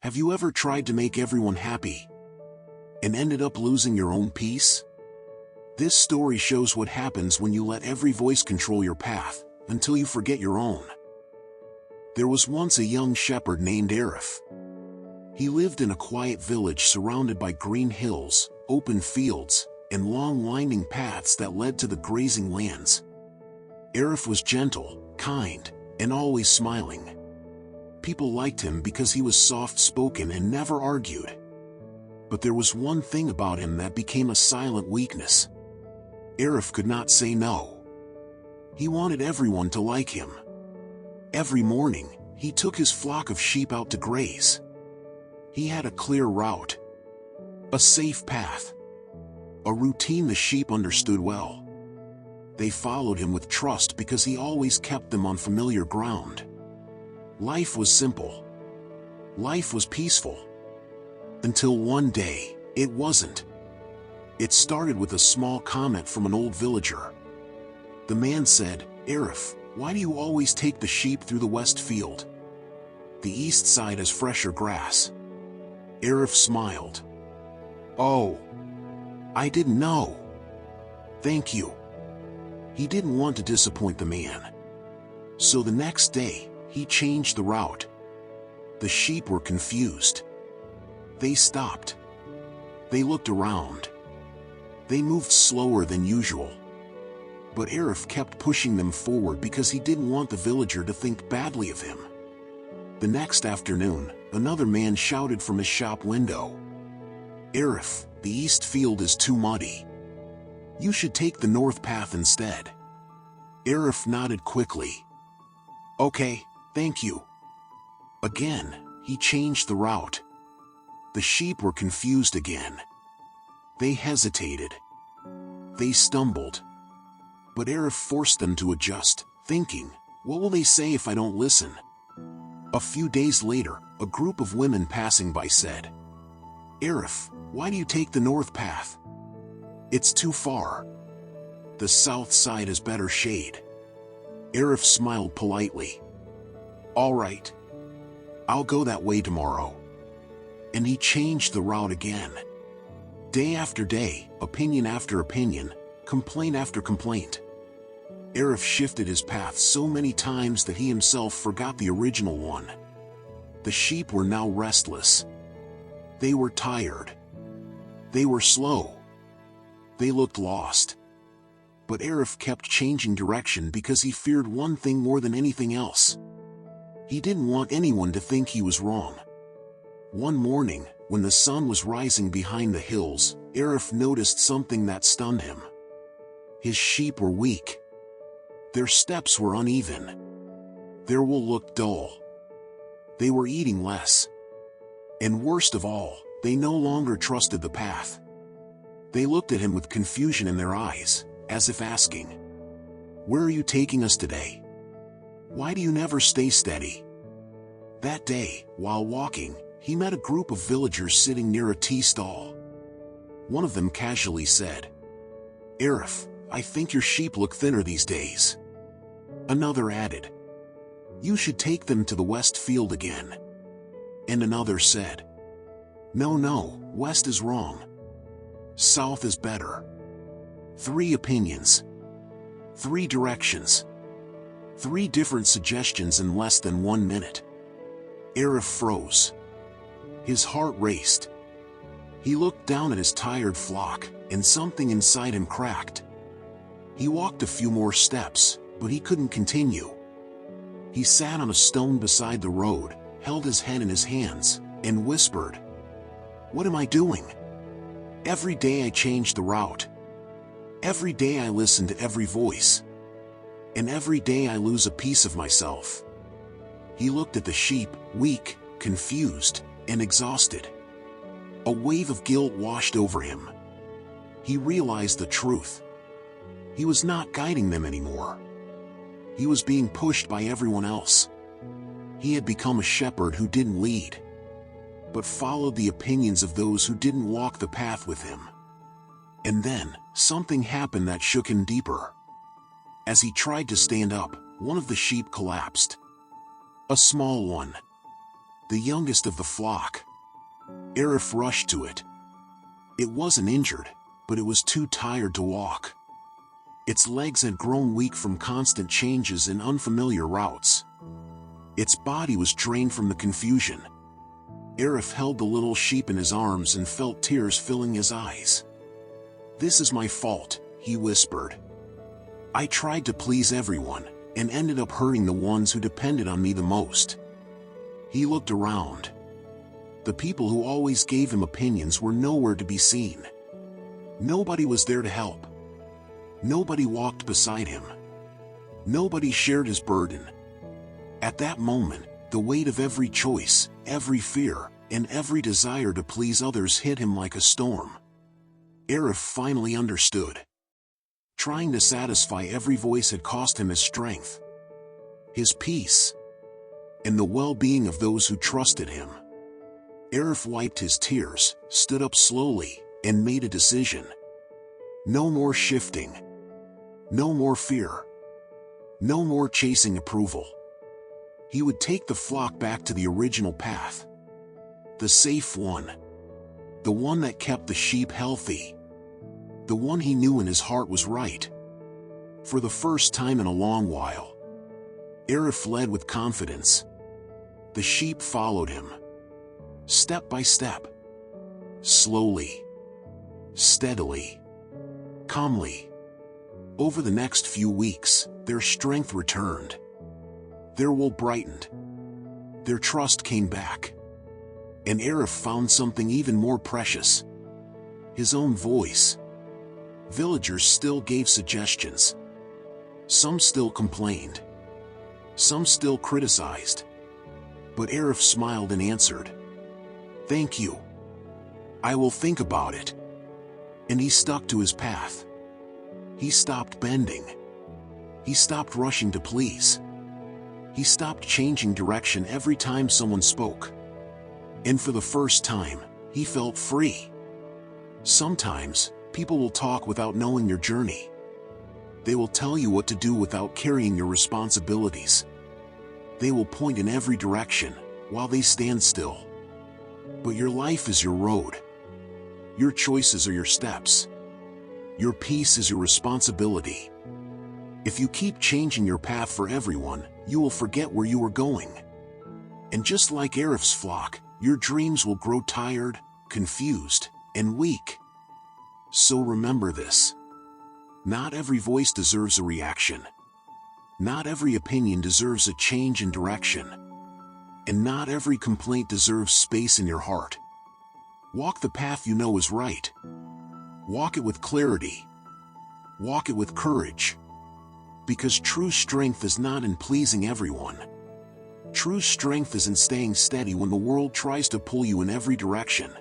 Have you ever tried to make everyone happy and ended up losing your own peace? This story shows what happens when you let every voice control your path until you forget your own. There was once a young shepherd named Arif. He lived in a quiet village surrounded by green hills, open fields, and long winding paths that led to the grazing lands. Arif was gentle, kind, and always smiling. People liked him because he was soft-spoken and never argued. But there was one thing about him that became a silent weakness. Arif could not say no. He wanted everyone to like him. Every morning, he took his flock of sheep out to graze. He had a clear route, a safe path, a routine the sheep understood well. They followed him with trust because he always kept them on familiar ground. Life was simple. Life was peaceful. Until one day, it wasn't. It started with a small comment from an old villager. The man said, "Arif, why do you always take the sheep through the west field? The east side has fresher grass." Arif smiled. "Oh, I didn't know. Thank you." He didn't want to disappoint the man. So the next day, he changed the route. The sheep were confused. They stopped. They looked around. They moved slower than usual. But Arif kept pushing them forward because he didn't want the villager to think badly of him. The next afternoon, another man shouted from his shop window, "Arif, the east field is too muddy. You should take the north path instead." Arif nodded quickly. "Okay, thank you." Again, he changed the route. The sheep were confused again. They hesitated. They stumbled. But Arif forced them to adjust, thinking, "What will they say if I don't listen?" A few days later, a group of women passing by said, "Arif, why do you take the north path? It's too far. The south side has better shade." Arif smiled politely. "All right. I'll go that way tomorrow." And he changed the route again. Day after day, opinion after opinion, complaint after complaint. Arif shifted his path so many times that he himself forgot the original one. The sheep were now restless. They were tired. They were slow. They looked lost. But Arif kept changing direction because he feared one thing more than anything else. He didn't want anyone to think he was wrong. One morning, when the sun was rising behind the hills, Arif noticed something that stunned him. His sheep were weak. Their steps were uneven. Their wool looked dull. They were eating less. And worst of all, they no longer trusted the path. They looked at him with confusion in their eyes, as if asking, "Where are you taking us today? Why do you never stay steady?" That day, while walking, he met a group of villagers sitting near a tea stall. One of them casually said, "Arif, I think your sheep look thinner these days." Another added, "You should take them to the west field again." And another said, No, west is wrong. South is better." 3 opinions. 3 directions. 3 different suggestions in less than 1 minute. Arif froze. His heart raced. He looked down at his tired flock, and something inside him cracked. He walked a few more steps, but he couldn't continue. He sat on a stone beside the road, held his head in his hands, and whispered, "What am I doing? Every day I change the route. Every day I listen to every voice. And every day I lose a piece of myself." He looked at the sheep, weak, confused, and exhausted. A wave of guilt washed over him. He realized the truth. He was not guiding them anymore. He was being pushed by everyone else. He had become a shepherd who didn't lead, but followed the opinions of those who didn't walk the path with him. And then, something happened that shook him deeper. As he tried to stand up, one of the sheep collapsed. A small one. the youngest of the flock. Arif rushed to it. It wasn't injured, but it was too tired to walk. Its legs had grown weak from constant changes and unfamiliar routes. Its body was drained from the confusion. Arif held the little sheep in his arms and felt tears filling his eyes. "This is my fault," he whispered. "I tried to please everyone, and ended up hurting the ones who depended on me the most." He looked around. The people who always gave him opinions were nowhere to be seen. Nobody was there to help. Nobody walked beside him. Nobody shared his burden. At that moment, the weight of every choice, every fear, and every desire to please others hit him like a storm. Arif finally understood. Trying to satisfy every voice had cost him his strength, his peace, and the well-being of those who trusted him. Arif wiped his tears, stood up slowly, and made a decision. No more shifting. No more fear. No more chasing approval. He would take the flock back to the original path. The safe one. The one that kept the sheep healthy. The one he knew in his heart was right. For the first time in a long while, Arif led with confidence. The sheep followed him. Step by step. Slowly. Steadily. Calmly. Over the next few weeks, their strength returned. Their wool brightened. Their trust came back. And Arif found something even more precious. His own voice. Villagers still gave suggestions. Some still complained. Some still criticized. But Arif smiled and answered, "Thank you. I will think about it." And he stuck to his path. He stopped bending. He stopped rushing to please. He stopped changing direction every time someone spoke. And for the first time, he felt free. Sometimes, people will talk without knowing your journey. They will tell you what to do without carrying your responsibilities. They will point in every direction, while they stand still. But your life is your road. Your choices are your steps. Your peace is your responsibility. If you keep changing your path for everyone, you will forget where you were going. And just like Arif's flock, your dreams will grow tired, confused, and weak. So remember this. Not every voice deserves a reaction. Not every opinion deserves a change in direction. And not every complaint deserves space in your heart. Walk the path you know is right. Walk it with clarity. Walk it with courage. Because true strength is not in pleasing everyone. True strength is in staying steady when the world tries to pull you in every direction.